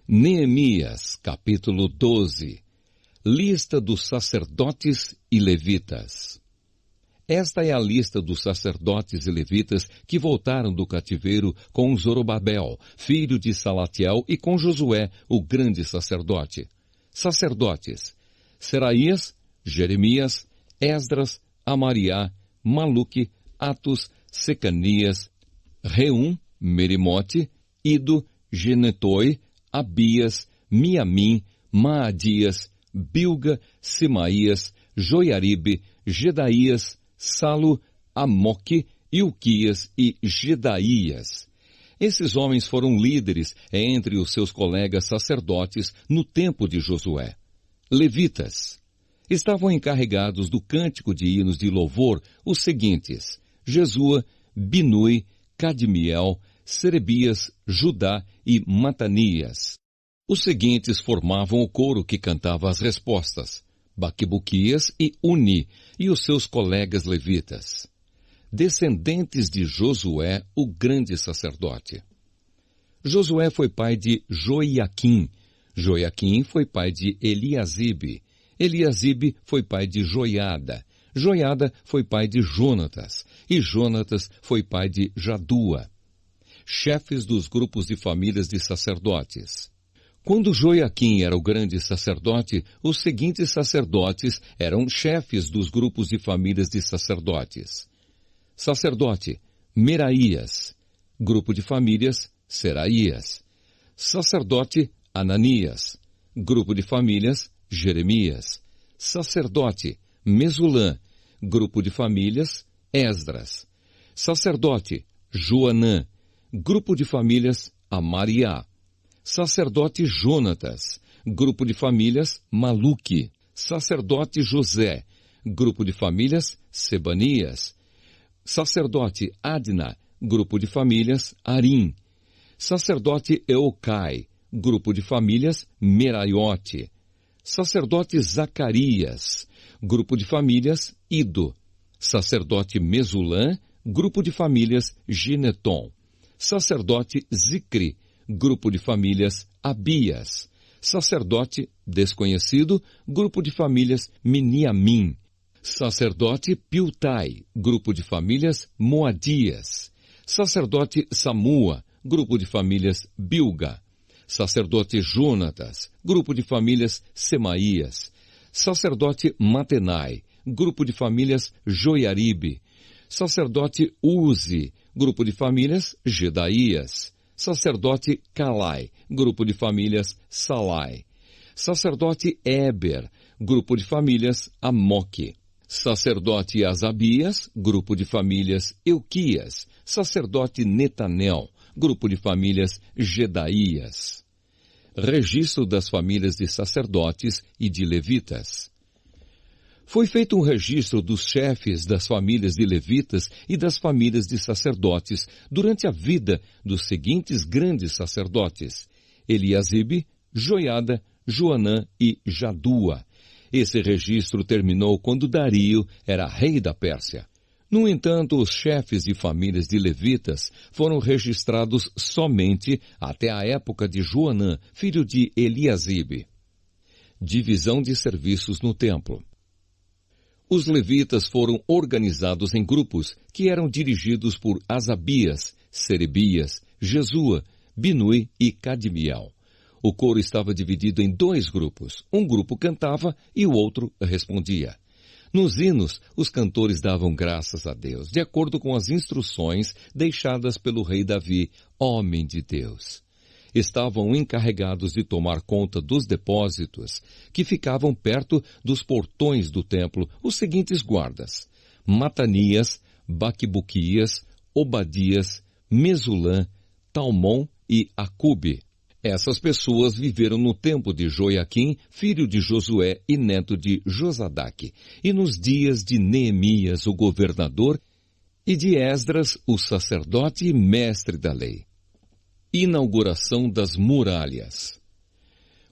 Neemias, capítulo 12. Lista dos sacerdotes e levitas. Esta é a lista dos sacerdotes e levitas que voltaram do cativeiro com Zorobabel, filho de Salatiel, e com Josué, o grande sacerdote. Sacerdotes: Seraías, Jeremias, Esdras, Amariá, Maluque, Atos, Secanias, Reum, Merimote, Ido, Genetoi, Abias, Miamim, Maadias, Bilga, Semaías, Joiaribe, Gedaías, Salo, Amoque, Ilquias e Gedaías. Esses homens foram líderes entre os seus colegas sacerdotes no tempo de Josué. Levitas estavam encarregados do cântico de hinos de louvor os seguintes: Jesua, Binui, Cadmiel, Serebias, Judá e Matanias. Os seguintes formavam o coro que cantava as respostas: Baquibuquias e Uni, e os seus colegas levitas. Descendentes de Josué, o grande sacerdote. Josué foi pai de Joiaquim. Joiaquim foi pai de Eliasibe. Eliasibe foi pai de Joiada. Joiada foi pai de Jonatas. E Jonatas foi pai de Jadua. Chefes dos grupos de famílias de sacerdotes. Quando Joiaquim era o grande sacerdote, os seguintes sacerdotes eram chefes dos grupos de famílias de sacerdotes. Sacerdote: Meraías. Grupo de famílias: Seraías. Sacerdote: Ananias. Grupo de famílias: Jeremias. Sacerdote: Mesulã. Grupo de famílias: Esdras. Sacerdote: Joanã. Grupo de famílias: Amariá. Sacerdote Jonatas. Grupo de famílias: Maluque. Sacerdote José. Grupo de famílias: Sebanias. Sacerdote Adna. Grupo de famílias: Arim. Sacerdote Eucai. Grupo de famílias: Meraiote. Sacerdote Zacarias. Grupo de famílias: Ido. Sacerdote Mesulã. Grupo de famílias: Gineton. Sacerdote Zicri. Grupo de famílias: Abias. Sacerdote desconhecido. Grupo de famílias: Miniamim. Sacerdote Piltai. Grupo de famílias: Moadias. Sacerdote Samua. Grupo de famílias: Bilga. Sacerdote Jonatas. Grupo de famílias: Semaías. Sacerdote Matenai. Grupo de famílias: Joiaribe. Sacerdote Uzi. Grupo de famílias: Gedaías. Sacerdote Calai. Grupo de famílias: Salai. Sacerdote Eber. Grupo de famílias: Amoque. Sacerdote Asabias. Grupo de famílias: Euquias. Sacerdote Netanel. Grupo de famílias: Gedaías. Registro das famílias de sacerdotes e de levitas. Foi feito um registro dos chefes das famílias de levitas e das famílias de sacerdotes durante a vida dos seguintes grandes sacerdotes: Eliasibe, Joiada, Joanã e Jadua. Esse registro terminou quando Dario era rei da Pérsia. No entanto, os chefes de famílias de levitas foram registrados somente até a época de Joanã, filho de Eliasibe. Divisão de serviços no templo. Os levitas foram organizados em grupos que eram dirigidos por Asabias, Serebias, Jesua, Binui e Cadmiel. O coro estava dividido em dois grupos. Um grupo cantava e o outro respondia. Nos hinos, os cantores davam graças a Deus, de acordo com as instruções deixadas pelo rei Davi, homem de Deus. Estavam encarregados de tomar conta dos depósitos que ficavam perto dos portões do templo os seguintes guardas: Matanias, Baquibuquias, Obadias, Mesulã, Talmon e Acube. Essas pessoas viveram no tempo de Joiaquim, filho de Josué e neto de Josadaque, e nos dias de Neemias, o governador, e de Esdras, o sacerdote e mestre da lei. Inauguração das muralhas.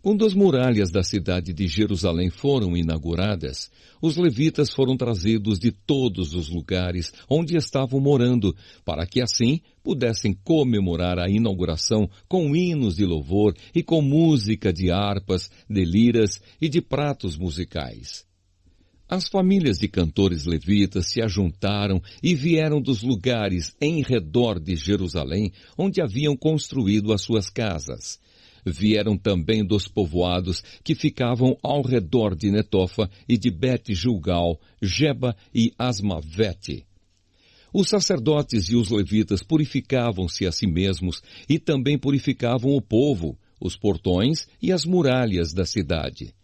Quando as muralhas da cidade de Jerusalém foram inauguradas, os levitas foram trazidos de todos os lugares onde estavam morando, para que assim pudessem comemorar a inauguração com hinos de louvor e com música de harpas, de liras e de pratos musicais. As famílias de cantores levitas se ajuntaram e vieram dos lugares em redor de Jerusalém, onde haviam construído as suas casas. Vieram também dos povoados que ficavam ao redor de Netofa e de Bet-Gilgal, Geba e Asmavete. Os sacerdotes e os levitas purificavam-se a si mesmos e também purificavam o povo, os portões e as muralhas da cidade.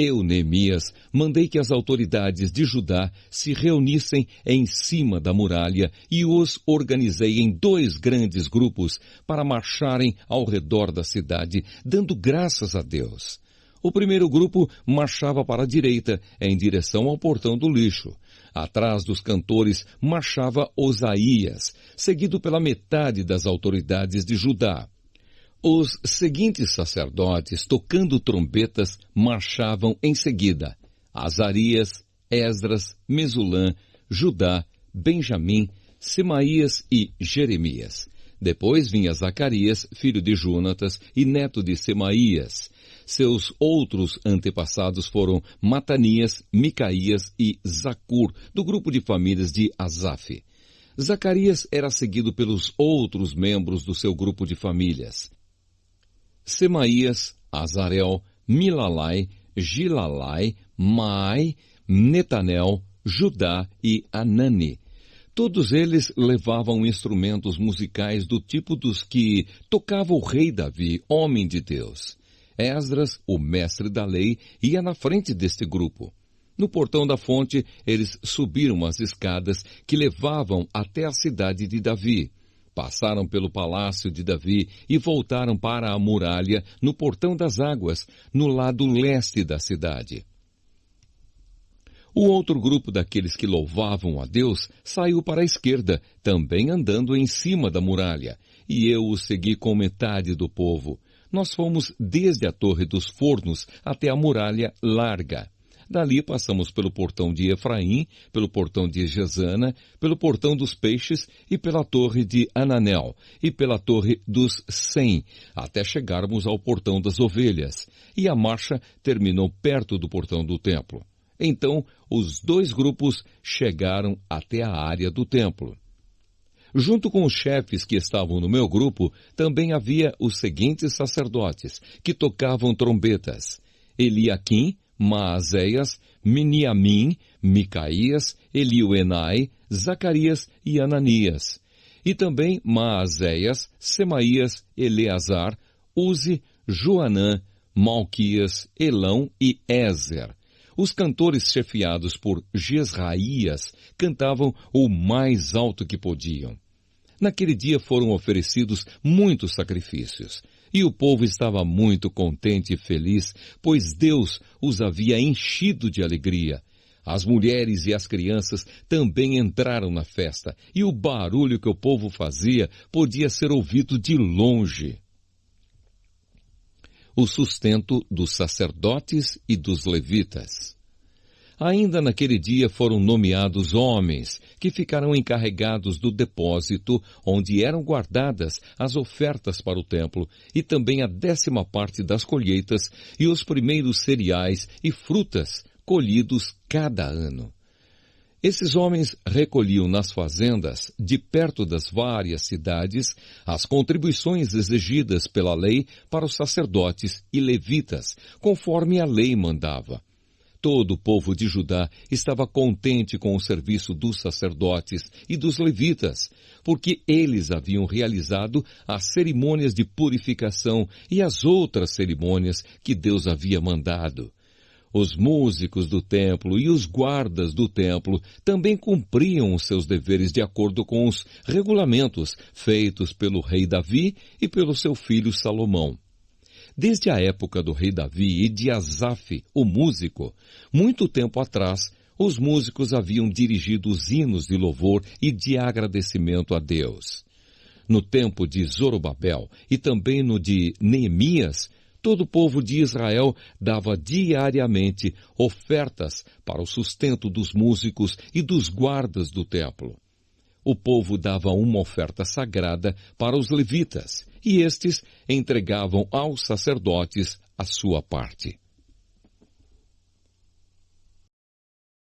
Eu, Neemias, mandei que as autoridades de Judá se reunissem em cima da muralha e os organizei em 2 grandes grupos para marcharem ao redor da cidade, dando graças a Deus. O primeiro grupo marchava para a direita, em direção ao portão do lixo. Atrás dos cantores marchava Osaías, seguido pela metade das autoridades de Judá. Os seguintes sacerdotes, tocando trombetas, marchavam em seguida: Azarias, Esdras, Mesulã, Judá, Benjamim, Semaías e Jeremias. Depois vinha Zacarias, filho de Jonatas e neto de Semaías. Seus outros antepassados foram Matanias, Micaías e Zacur, do grupo de famílias de Asaf. Zacarias era seguido pelos outros membros do seu grupo de famílias: Semaías, Azarel, Milalai, Gilalai, Maai, Netanel, Judá e Anani. Todos eles levavam instrumentos musicais do tipo dos que tocava o rei Davi, homem de Deus. Esdras, o mestre da lei, ia na frente deste grupo. No portão da fonte, eles subiram as escadas que levavam até a cidade de Davi. Passaram pelo palácio de Davi e voltaram para a muralha no portão das águas, no lado leste da cidade. O outro grupo daqueles que louvavam a Deus saiu para a esquerda, também andando em cima da muralha, e eu os segui com metade do povo. Nós fomos desde a Torre dos Fornos até a muralha larga. Dali passamos pelo portão de Efraim, pelo portão de Gesana, pelo portão dos Peixes e pela torre de Ananel e pela torre dos 100, até chegarmos ao portão das Ovelhas, e a marcha terminou perto do portão do templo. Então, os 2 grupos chegaram até a área do templo. Junto com os chefes que estavam no meu grupo, também havia os seguintes sacerdotes, que tocavam trombetas: Eliaquim, Maazéias, Miniamim, Micaías, Elioenai, Zacarias e Ananias. E também Maazéias, Semaías, Eleazar, Uzi, Joanã, Malquias, Elão e Ézer. Os cantores chefiados por Jesraías cantavam o mais alto que podiam. Naquele dia foram oferecidos muitos sacrifícios. E o povo estava muito contente e feliz, pois Deus os havia enchido de alegria. As mulheres e as crianças também entraram na festa, e o barulho que o povo fazia podia ser ouvido de longe. O sustento dos sacerdotes e dos levitas. Ainda naquele dia foram nomeados homens que ficaram encarregados do depósito onde eram guardadas as ofertas para o templo e também a 10ª parte das colheitas e os primeiros cereais e frutas colhidos cada ano. Esses homens recolhiam nas fazendas, de perto das várias cidades, as contribuições exigidas pela lei para os sacerdotes e levitas, conforme a lei mandava. Todo o povo de Judá estava contente com o serviço dos sacerdotes e dos levitas, porque eles haviam realizado as cerimônias de purificação e as outras cerimônias que Deus havia mandado. Os músicos do templo e os guardas do templo também cumpriam os seus deveres de acordo com os regulamentos feitos pelo rei Davi e pelo seu filho Salomão. Desde a época do rei Davi e de Asaf, o músico, muito tempo atrás, os músicos haviam dirigido os hinos de louvor e de agradecimento a Deus. No tempo de Zorobabel e também no de Neemias, todo o povo de Israel dava diariamente ofertas para o sustento dos músicos e dos guardas do templo. O povo dava uma oferta sagrada para os levitas, e estes entregavam aos sacerdotes a sua parte.